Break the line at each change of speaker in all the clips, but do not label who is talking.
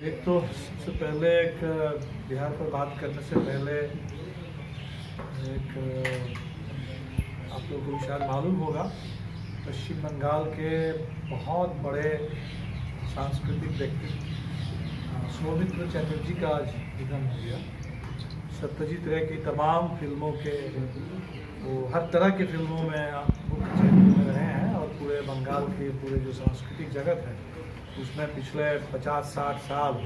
एक तो सबसे पहले एक बिहार पर बात करने से पहले एक आप लोगों को शायद मालूम होगा, पश्चिम बंगाल के बहुत बड़े सांस्कृतिक व्यक्ति सौमित्र चैटर्जी का आज निधन हो गया। सत्यजीत रे की तमाम फिल्मों के वो हर तरह की फिल्मों में मुख्य चरित्र में रहे हैं और पूरे बंगाल के पूरे जो सांस्कृतिक जगत है उसमें पिछले 50-60 साल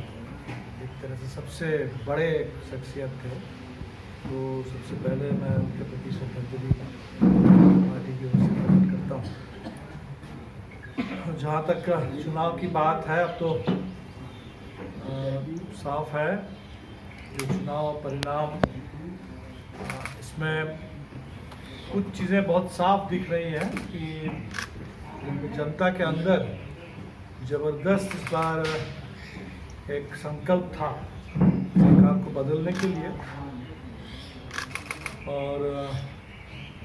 एक तरह से सबसे बड़े शख्सियत थे। तो सबसे पहले मैं उनके प्रति श्रद्धांजलि पार्टी की ओर से प्रकट करता हूँ। जहाँ तक चुनाव की बात है, अब तो साफ है जो चुनाव परिणाम, इसमें कुछ चीज़ें बहुत साफ दिख रही हैं कि जनता के अंदर ज़बरदस्त इस बार एक संकल्प था सरकार को बदलने के लिए, और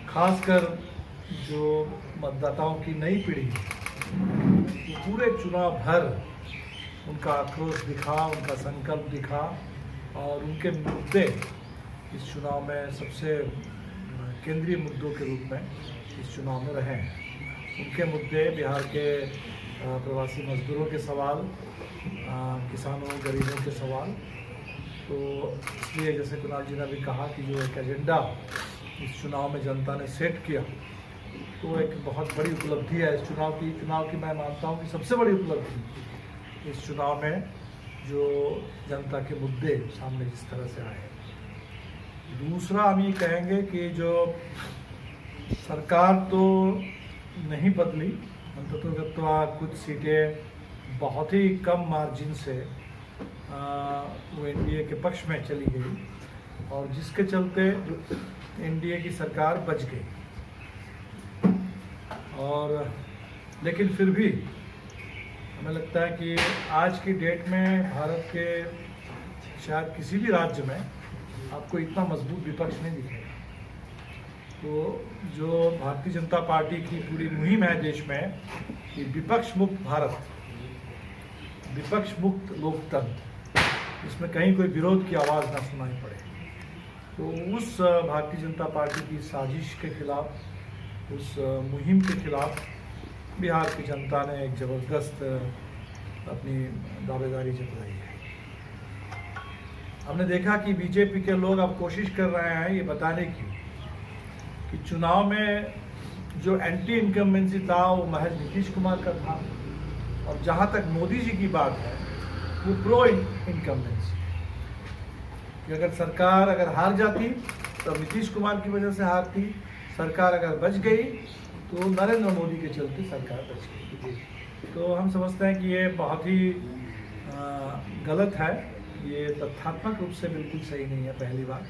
खासकर जो मतदाताओं की नई पीढ़ी तो पूरे चुनाव भर उनका आक्रोश दिखा, उनका संकल्प दिखा और उनके मुद्दे इस चुनाव में सबसे केंद्रीय मुद्दों के रूप में इस चुनाव में रहे हैं। उनके मुद्दे बिहार के प्रवासी मजदूरों के सवाल, किसानों गरीबों के सवाल। तो इसलिए जैसे कुणाल जी ने भी कहा कि जो एक एजेंडा इस चुनाव में जनता ने सेट किया तो एक बहुत बड़ी उपलब्धि है इस चुनाव की मैं मानता हूँ कि सबसे बड़ी उपलब्धि इस चुनाव में जो जनता के मुद्दे सामने जिस तरह से आए। दूसरा हम ये कहेंगे कि जो सरकार तो नहीं बदली, अंततः कुछ सीटें बहुत ही कम मार्जिन से वो एनडीए के पक्ष में चली गई और जिसके चलते एनडीए की सरकार बच गई। और लेकिन फिर भी हमें लगता है कि आज की डेट में भारत के शायद किसी भी राज्य में आपको इतना मजबूत विपक्ष नहीं दिखेगा। तो जो भारतीय जनता पार्टी की पूरी मुहिम है देश में कि विपक्ष मुक्त भारत, विपक्ष मुक्त लोकतंत्र, इसमें कहीं कोई विरोध की आवाज़ ना सुनाई पड़े, तो उस भारतीय जनता पार्टी की साजिश के खिलाफ, उस मुहिम के खिलाफ बिहार की जनता ने एक ज़बरदस्त अपनी दावेदारी जताई है। हमने देखा कि बीजेपी के लोग अब कोशिश कर रहे हैं ये बताने की कि चुनाव में जो एंटी इनकम्बेंसी था वो महज नीतीश कुमार का था, और जहाँ तक मोदी जी की बात है वो प्रो इनकम्बेंसी कि अगर सरकार हार जाती तो नीतीश कुमार की वजह से हारती, सरकार अगर बच गई तो नरेंद्र मोदी के चलते सरकार बच गई। तो हम समझते हैं कि ये बहुत ही गलत है, ये तथ्यात्मक रूप से बिल्कुल सही नहीं है। पहली बात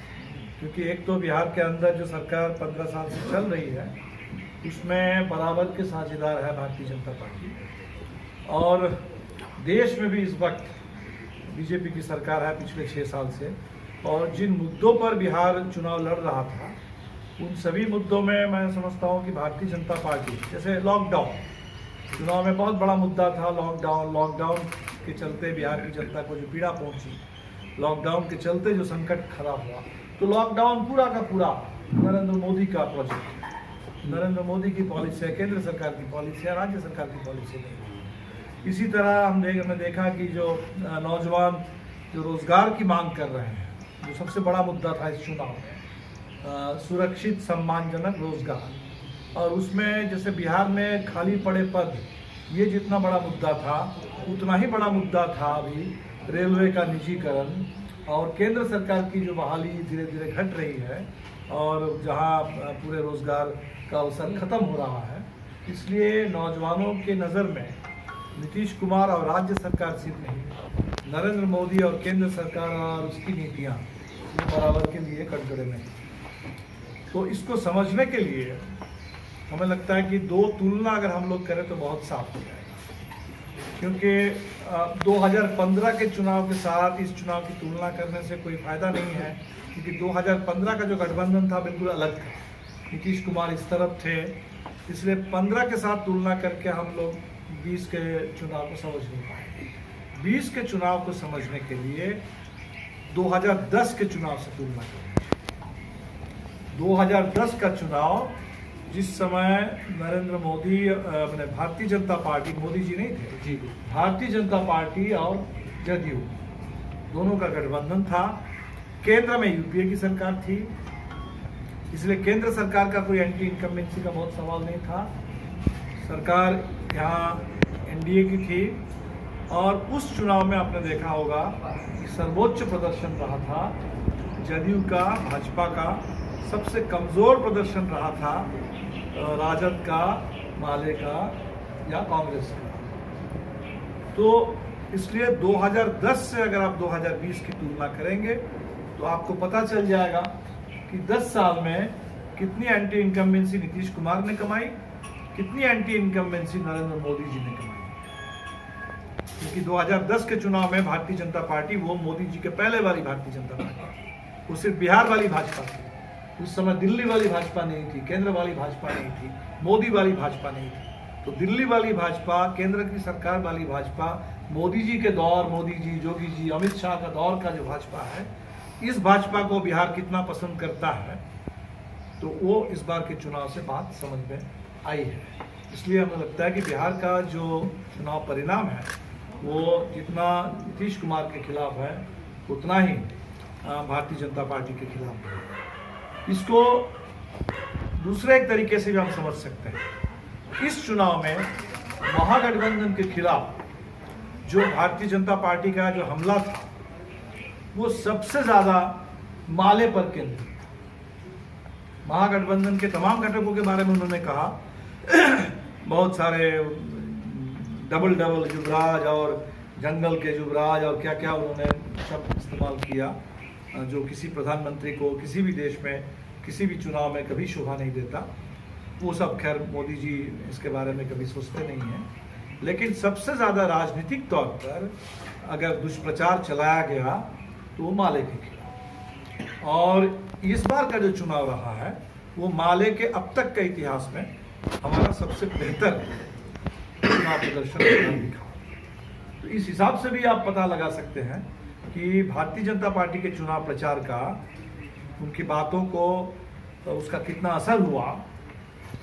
क्योंकि एक तो बिहार के अंदर जो सरकार 15 साल से चल रही है उसमें बराबर के साझेदार है भारतीय जनता पार्टी, और देश में भी इस वक्त बीजेपी की सरकार है पिछले 6 साल से, और जिन मुद्दों पर बिहार चुनाव लड़ रहा था उन सभी मुद्दों में मैं समझता हूँ कि भारतीय जनता पार्टी, जैसे लॉकडाउन चुनाव में बहुत बड़ा मुद्दा था, लॉकडाउन के चलते बिहार की जनता को जो पीड़ा पहुंची, लॉकडाउन के चलते जो संकट खड़ा हुआ, तो लॉकडाउन पूरा का पूरा नरेंद्र मोदी का प्रोजेक्ट है, नरेंद्र मोदी की पॉलिसी है, केंद्र सरकार की पॉलिसी है, राज्य सरकार की पॉलिसी नहीं। इसी तरह हमने देखा कि जो नौजवान जो रोजगार की मांग कर रहे हैं, जो सबसे बड़ा मुद्दा था इस चुनाव में, सुरक्षित सम्मानजनक रोजगार, और उसमें जैसे बिहार में खाली पड़े पद, ये जितना बड़ा मुद्दा था उतना ही बड़ा मुद्दा था अभी रेलवे का निजीकरण और केंद्र सरकार की जो बहाली धीरे धीरे घट रही है और जहां पूरे रोजगार का अवसर खत्म हो रहा है। इसलिए नौजवानों के नज़र में नीतीश कुमार और राज्य सरकार सिर्फ नहीं, नरेंद्र मोदी और केंद्र सरकार और उसकी नीतियाँ बराबर के लिए कटघरे में। तो इसको समझने के लिए हमें लगता है कि दो तुलना अगर हम लोग करें तो बहुत साफ हो जाएगा, क्योंकि 2015 के चुनाव के साथ इस चुनाव की तुलना करने से कोई फ़ायदा नहीं है, क्योंकि 2015 का जो गठबंधन था बिल्कुल अलग था, नीतीश कुमार इस तरफ थे, इसलिए 15 के साथ तुलना करके हम लोग 20 के चुनाव को समझ नहीं पाएंगे। 20 के चुनाव को समझने के लिए 2010 के चुनाव से तुलना करें। 2010 का चुनाव, जिस समय नरेंद्र मोदी मैंने भारतीय जनता पार्टी, मोदी जी नहीं थे जी, भारतीय जनता पार्टी और जदयू दोनों का गठबंधन था। केंद्र में यूपीए की सरकार थी, इसलिए केंद्र सरकार का कोई एंटी इनकम्बेंसी का बहुत सवाल नहीं था। सरकार यहाँ एनडीए की थी और उस चुनाव में आपने देखा होगा कि सर्वोच्च प्रदर्शन रहा था जदयू का, भाजपा का। सबसे कमज़ोर प्रदर्शन रहा था राजद का, माले का या कांग्रेस का। तो इसलिए 2010 से अगर आप 2020 की तुलना करेंगे तो आपको पता चल जाएगा कि 10 साल में कितनी एंटी इनकम्बेंसी नीतीश कुमार ने कमाई, कितनी एंटी इनकम्बेंसी नरेंद्र मोदी जी ने कमाई। क्योंकि 2010 के चुनाव में भारतीय जनता पार्टी, वो मोदी जी के पहले वाली भारतीय जनता पार्टी, वो सिर्फ बिहार वाली भाजपा थी। उस समय दिल्ली वाली भाजपा नहीं थी, केंद्र वाली भाजपा नहीं थी, मोदी वाली भाजपा नहीं थी। तो दिल्ली वाली भाजपा, केंद्र की सरकार वाली भाजपा, मोदी जी के दौर, मोदी जी, योगी जी, अमित शाह का दौर का जो भाजपा है, इस भाजपा को बिहार कितना पसंद करता है, तो वो इस बार के चुनाव से बात समझ में आई है। इसलिए हमें लगता है कि बिहार का जो चुनाव परिणाम है वो जितना नीतीश कुमार के खिलाफ है उतना ही भारतीय जनता पार्टी के खिलाफ है। इसको दूसरे एक तरीके से भी हम समझ सकते हैं। इस चुनाव में महागठबंधन के खिलाफ जो भारतीय जनता पार्टी का जो हमला था वो सबसे ज्यादा माले पर केंद्रित। महागठबंधन के तमाम घटकों के बारे में उन्होंने कहा, बहुत सारे डबल युवराज और जंगल के युवराज और क्या क्या उन्होंने शब्द इस्तेमाल किया, जो किसी प्रधानमंत्री को किसी भी देश में किसी भी चुनाव में कभी शोभा नहीं देता। वो सब खैर मोदी जी इसके बारे में कभी सोचते नहीं हैं। लेकिन सबसे ज़्यादा राजनीतिक तौर पर अगर दुष्प्रचार चलाया गया तो वो माले के खिलाफ। और इस बार का जो चुनाव रहा है वो माले के अब तक के इतिहास में हमारा सबसे बेहतर चुनाव प्रदर्शन दिखा। तो इस हिसाब से भी आप पता लगा सकते हैं कि भारतीय जनता पार्टी के चुनाव प्रचार का, उनकी बातों को, उसका कितना असर हुआ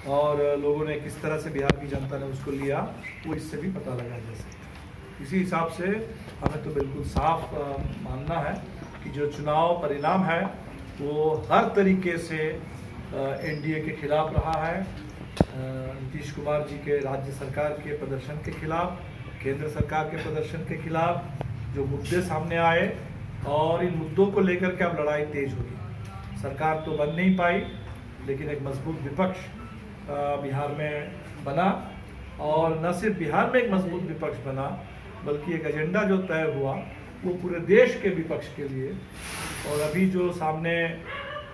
और लोगों ने किस तरह से बिहार की जनता ने उसको लिया, वो इससे भी पता लगा जा सकता है। इसी हिसाब से हमें तो बिल्कुल साफ मानना है कि जो चुनाव परिणाम है वो हर तरीके से एनडीए के खिलाफ रहा है, नीतीश कुमार जी के राज्य सरकार के प्रदर्शन के खिलाफ, केंद्र सरकार के प्रदर्शन के खिलाफ जो मुद्दे सामने आए, और इन मुद्दों को लेकर के अब लड़ाई तेज होगी। सरकार तो बन नहीं पाई, लेकिन एक मजबूत विपक्ष बिहार में बना, और न सिर्फ बिहार में एक मजबूत विपक्ष बना बल्कि एक एजेंडा जो तय हुआ वो पूरे देश के विपक्ष के लिए। और अभी जो सामने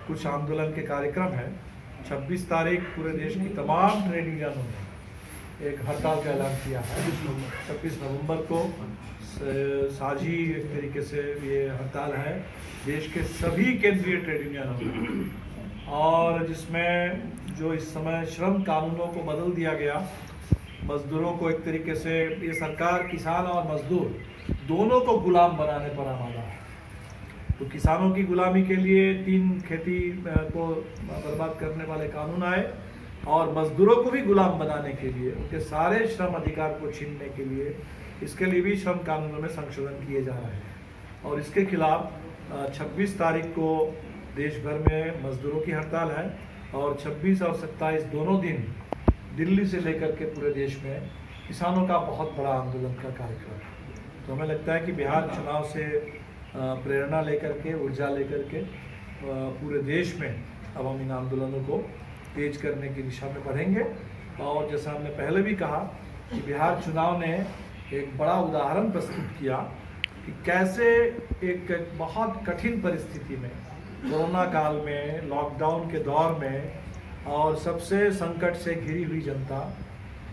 कुछ आंदोलन के कार्यक्रम है, 26 तारीख पूरे देश की तमाम ट्रेड यूनियनों ने एक हड़ताल का ऐलान किया है। 26 नवंबर को साझी एक तरीके से ये हड़ताल है देश के सभी केंद्रीय ट्रेड यूनियनों में, और जिसमें जो इस समय श्रम कानूनों को बदल दिया गया, मजदूरों को एक तरीके से ये सरकार किसान और मजदूर दोनों को गुलाम बनाने पर आमादा है। तो किसानों की गुलामी के लिए 3 खेती को बर्बाद करने वाले कानून आए, और मजदूरों को भी गुलाम बनाने के लिए, उनके सारे श्रम अधिकार को छीनने के लिए, इसके लिए भी श्रम कानूनों में संशोधन किए जा रहे हैं। और इसके खिलाफ 26 तारीख को देश भर में मजदूरों की हड़ताल है, और 26 और 27 दोनों दिन दिल्ली से लेकर के पूरे देश में किसानों का बहुत बड़ा आंदोलन का कार्यक्रम है। तो हमें लगता है कि बिहार चुनाव से प्रेरणा लेकर के, ऊर्जा लेकर के पूरे देश में अब हम इन आंदोलनों को तेज करने की दिशा में बढ़ेंगे। और जैसा हमने पहले भी कहा कि बिहार चुनाव ने एक बड़ा उदाहरण प्रस्तुत किया कि कैसे एक बहुत कठिन परिस्थिति में, कोरोना काल में, लॉकडाउन के दौर में, और सबसे संकट से घिरी हुई जनता,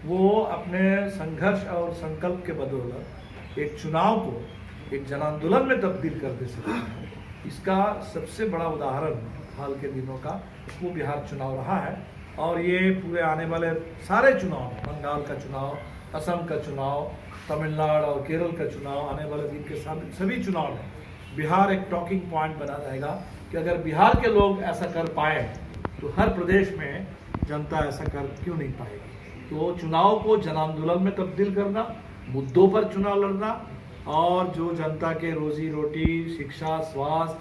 वो अपने संघर्ष और संकल्प के बदौलत एक चुनाव को एक जन आंदोलन में तब्दील कर दे सकते हैं। इसका सबसे बड़ा उदाहरण हाल के दिनों का वो बिहार चुनाव रहा है। और ये पूरे आने वाले सारे चुनाव, बंगाल का चुनाव, असम का चुनाव, तमिलनाडु और केरल का चुनाव, आने वाले दिन के सभी चुनाव में बिहार एक टॉकिंग पॉइंट बना रहेगा कि अगर बिहार के लोग ऐसा कर पाए तो हर प्रदेश में जनता ऐसा कर क्यों नहीं पाएगी। तो चुनाव को जन आंदोलन में तब्दील करना, मुद्दों पर चुनाव लड़ना और जो जनता के रोजी रोटी, शिक्षा, स्वास्थ्य,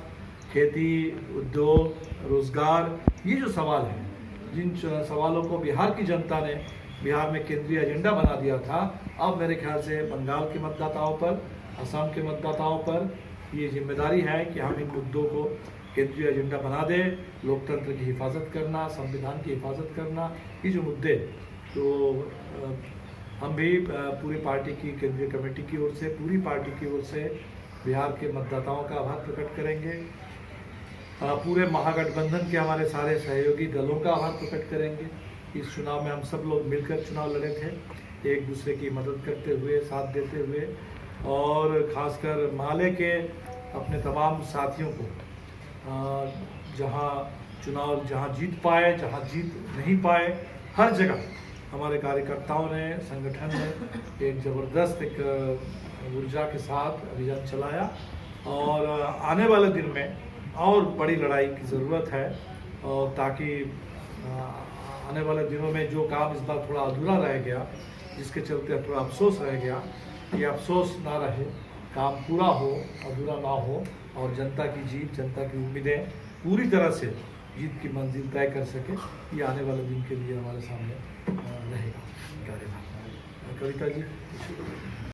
खेती, उद्योग, रोजगार, ये जो सवाल हैं, जिन सवालों को बिहार की जनता ने बिहार में केंद्रीय एजेंडा बना दिया था, अब मेरे ख्याल से बंगाल के मतदाताओं पर, असम के मतदाताओं पर ये जिम्मेदारी है कि हम इन मुद्दों को केंद्रीय एजेंडा बना दें। लोकतंत्र की हिफाजत करना, संविधान की हिफाजत करना, ये जो मुद्दे, तो हम भी पूरी पार्टी की केंद्रीय कमेटी की ओर से, पूरी पार्टी की ओर से बिहार के मतदाताओं का आभार प्रकट करेंगे। पूरे महागठबंधन के हमारे सारे सहयोगी दलों का आभार प्रकट करेंगे। इस चुनाव में हम सब लोग मिलकर चुनाव लड़े थे, एक दूसरे की मदद करते हुए, साथ देते हुए, और खासकर माले के अपने तमाम साथियों को जहां जीत पाए, जहां जीत नहीं पाए, हर जगह हमारे कार्यकर्ताओं ने, संगठन ने एक ज़बरदस्त एक ऊर्जा के साथ अभियान चलाया और आने वाले दिन में और बड़ी लड़ाई की ज़रूरत है, और ताकि आने वाले दिनों में जो काम इस बार थोड़ा अधूरा रह गया, जिसके चलते थोड़ा अफसोस रह गया, ये अफसोस ना रहे, काम पूरा हो, अधूरा ना हो, और जनता की जीत, जनता की उम्मीदें पूरी तरह से जीत की मंजिल तय कर सके, ये आने वाले दिन के लिए हमारे सामने रहेगा कार्यभार। कविता जी।